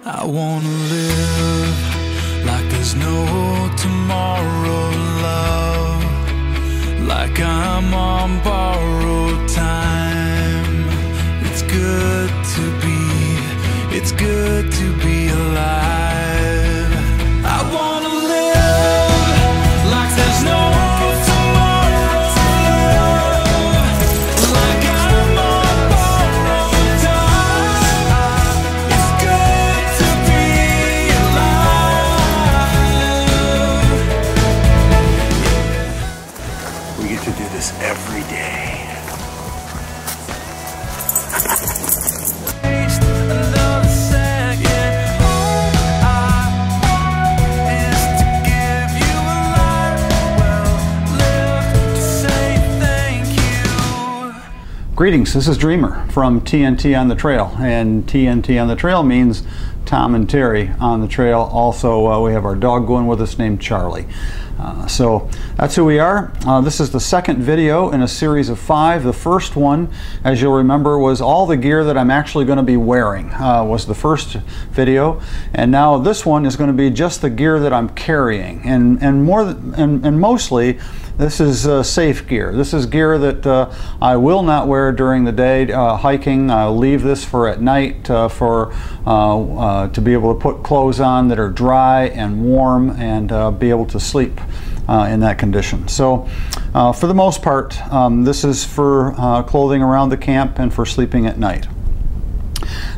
I wanna live like there's no tomorrow, love, like I'm on borrowed time. It's good to be alive. I wanna live like there's no tomorrow, like I'm on borrowed time. It's good to be alive. We get to do this every day. Greetings, this is Dreamer from TNT on the Trail, and TNT on the Trail means Tom and Terry on the trail. Also, we have our dog going with us named Charlie. So that's who we are. This is the second video in a series of 5. The first one, as you'll remember, was all the gear that I'm actually going to be wearing, was the first video. And now this one is going to be just the gear that I'm carrying. And mostly, this is safe gear. This is gear that I will not wear during the day hiking. I'll leave this for at night to be able to put clothes on that are dry and warm and be able to sleep in that condition. So for the most part, this is for clothing around the camp and for sleeping at night.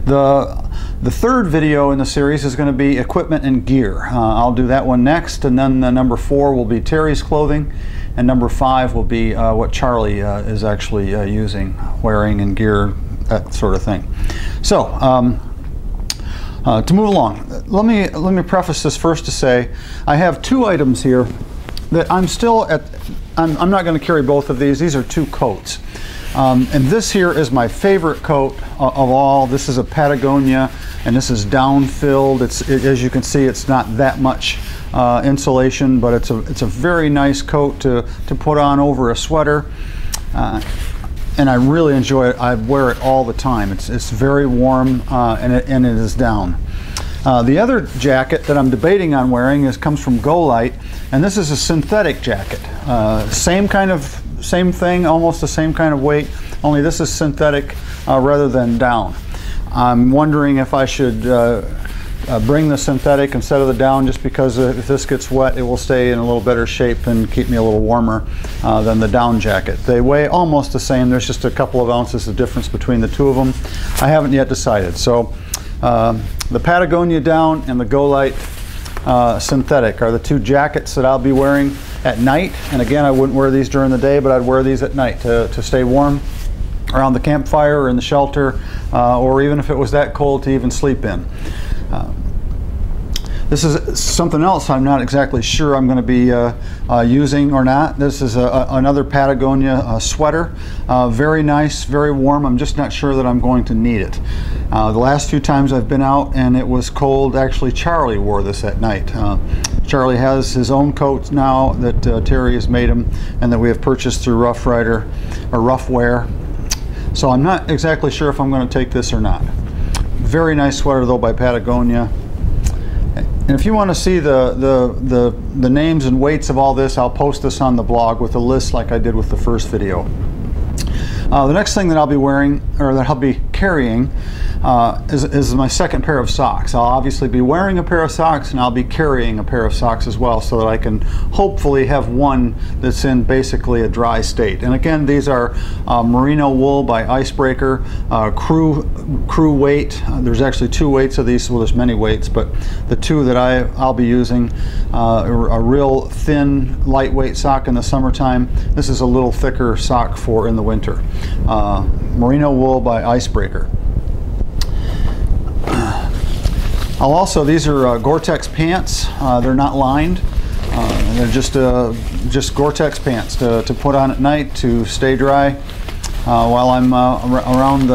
The third video in the series is going to be equipment and gear. I'll do that one next, and then number 4 will be Terry's clothing, and number 5 will be what Charlie is actually using, wearing and gear, that sort of thing. So to move along, let me preface this first to say I have 2 items here that I'm not going to carry both of these. These are 2 coats. And this here is my favorite coat of all. This is a Patagonia, and this is down-filled. As you can see, it's not that much insulation, but it's a very nice coat to put on over a sweater. And I really enjoy it. I wear it all the time. It's very warm, and it is down. The other jacket that I'm debating on wearing comes from Go-Lite, and this is a synthetic jacket. Same thing, almost the same kind of weight, only this is synthetic rather than down. I'm wondering if I should bring the synthetic instead of the down, just because if this gets wet, it will stay in a little better shape and keep me a little warmer than the down jacket. They weigh almost the same. There's just a couple of ounces of difference between the 2 of them. I haven't yet decided. So the Patagonia down and the Go-Lite synthetic are the 2 jackets that I'll be wearing at night. And again, I wouldn't wear these during the day, but I'd wear these at night to stay warm around the campfire or in the shelter, or even if it was that cold, to even sleep in. This is something else I'm not exactly sure I'm going to be using or not. This is another Patagonia sweater. Very nice, very warm. I'm just not sure that I'm going to need it. The last few times I've been out and it was cold, actually Charlie wore this at night. Charlie has his own coat now that Terry has made him and that we have purchased through Rough Rider or Rough Wear. So I'm not exactly sure if I'm going to take this or not. Very nice sweater though by Patagonia. And if you want to see the names and weights of all this, I'll post this on the blog with a list like I did with the first video. The next thing that I'll be wearing, or that I'll be carrying, is my second pair of socks. I'll obviously be wearing a pair of socks, and I'll be carrying a pair of socks as well, so that I can hopefully have one that's in basically a dry state. And again, these are merino wool by Icebreaker, crew weight. There's actually 2 weights of these, well there's many weights, but the 2 that I'll be using, a real thin, lightweight sock in the summertime. This is a little thicker sock for in the winter. Merino wool by Icebreaker. These are Gore-Tex pants. They're not lined. They're just Gore-Tex pants to put on at night to stay dry while I'm around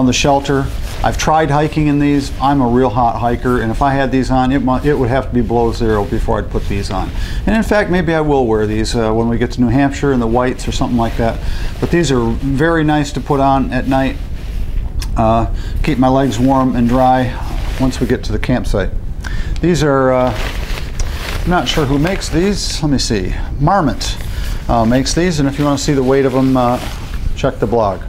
the shelter. I've tried hiking in these. I'm a real hot hiker, and if I had these on, it would have to be below 0 before I'd put these on. And in fact, maybe I will wear these when we get to New Hampshire in the whites or something like that. But these are very nice to put on at night. keep my legs warm and dry once we get to the campsite. These are, I'm not sure who makes these. Let me see. Marmot makes these, and if you want to see the weight of them, check the blog.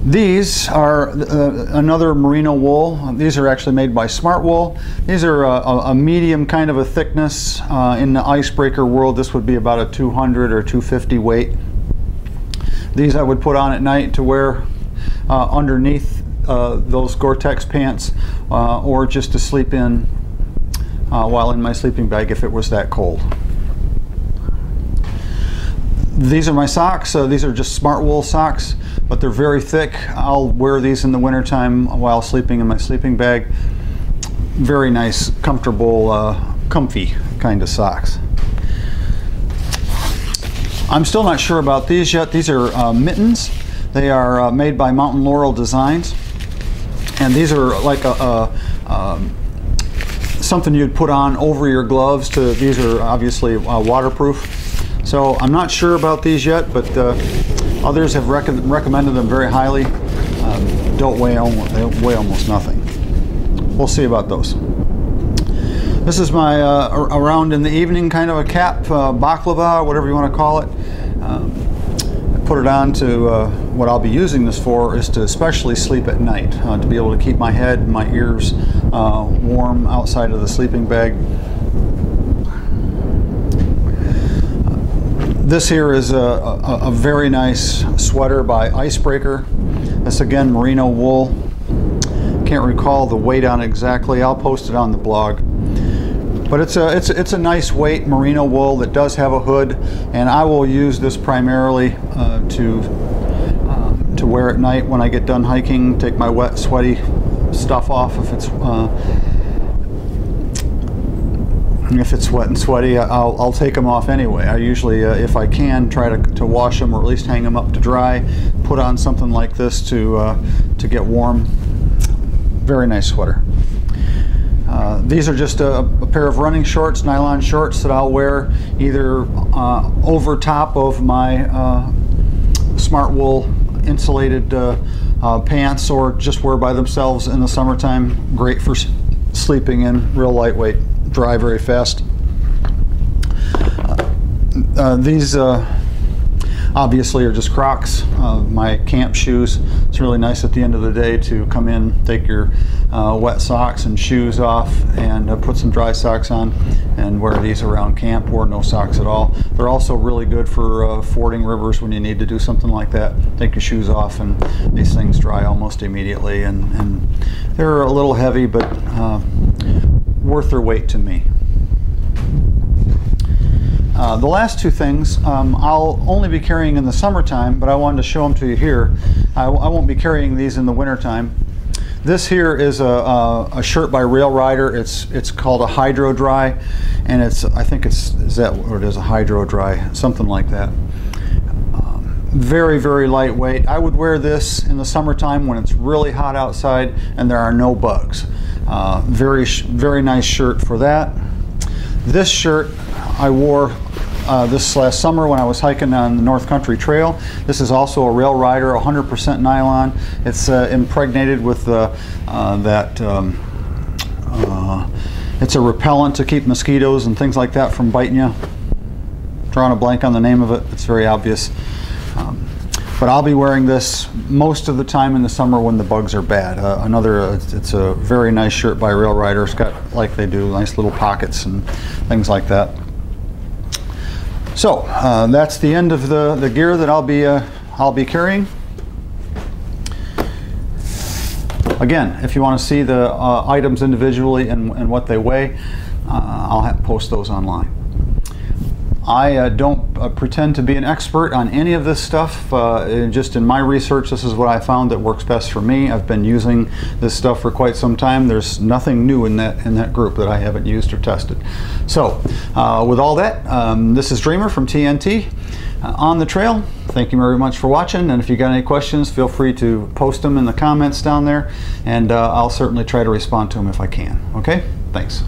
These are another merino wool. These are actually made by Smart Wool. These are a medium kind of a thickness. In the icebreaker world, this would be about a 200 or 250 weight. These I would put on at night to wear underneath those Gore-Tex pants, or just to sleep in while in my sleeping bag if it was that cold. These are my socks. These are just Smart Wool socks, but they're very thick. I'll wear these in the wintertime while sleeping in my sleeping bag. Very nice, comfortable, comfy kind of socks. I'm still not sure about these yet. These are mittens. They are made by Mountain Laurel Designs, and these are like something you'd put on over your gloves. These are obviously waterproof. So I'm not sure about these yet, but others have recommended them very highly. They weigh almost nothing. We'll see about those. This is my around in the evening kind of a cap, baklava, whatever you want to call it. I put it on to, what I'll be using this for is to especially sleep at night, to be able to keep my head and my ears warm outside of the sleeping bag. This here is a very nice sweater by Icebreaker. This again, merino wool. Can't recall the weight on it exactly. I'll post it on the blog. But it's a nice weight merino wool that does have a hood, and I will use this primarily to wear at night when I get done hiking. Take my wet, sweaty stuff off if it's wet and sweaty. I'll take them off anyway. I usually, if I can, try to wash them or at least hang them up to dry. Put on something like this to get warm. Very nice sweater. These are just a pair of running shorts, nylon shorts that I'll wear either over top of my Smart Wool insulated pants, or just wear by themselves in the summertime. Great for sleeping in, real lightweight, dry very fast. These obviously are just Crocs, my camp shoes. It's really nice at the end of the day to come in, take your wet socks and shoes off, and put some dry socks on and wear these around camp, or no socks at all. They're also really good for fording rivers when you need to do something like that. Take your shoes off and these things dry almost immediately, and they're a little heavy, but worth their weight to me. The last two things I'll only be carrying in the summertime, but I wanted to show them to you here. I won't be carrying these in the wintertime. This here is a shirt by Rail Rider. It's called a Hydro Dry, and I think is that what it is, a Hydro Dry, something like that. Very, very lightweight. I would wear this in the summertime when it's really hot outside and there are no bugs. Very nice shirt for that. This shirt I wore this last summer when I was hiking on the North Country Trail. This is also a Rail Rider, 100% nylon. It's impregnated with it's a repellent to keep mosquitoes and things like that from biting you. Drawing a blank on the name of it, it's very obvious. But I'll be wearing this most of the time in the summer when the bugs are bad. It's a very nice shirt by Rail Rider. It's got, like they do, nice little pockets and things like that. So that's the end of the gear that I'll be carrying. Again, if you want to see the items individually and what they weigh, I'll post those online. I don't pretend to be an expert on any of this stuff. Just in my research, this is what I found that works best for me. I've been using this stuff for quite some time. There's nothing new in that group that I haven't used or tested. So with all that, this is Dreamer from TNT on the trail. Thank you very much for watching, and if you got any questions, feel free to post them in the comments down there, and I'll certainly try to respond to them if I can. Okay? Thanks.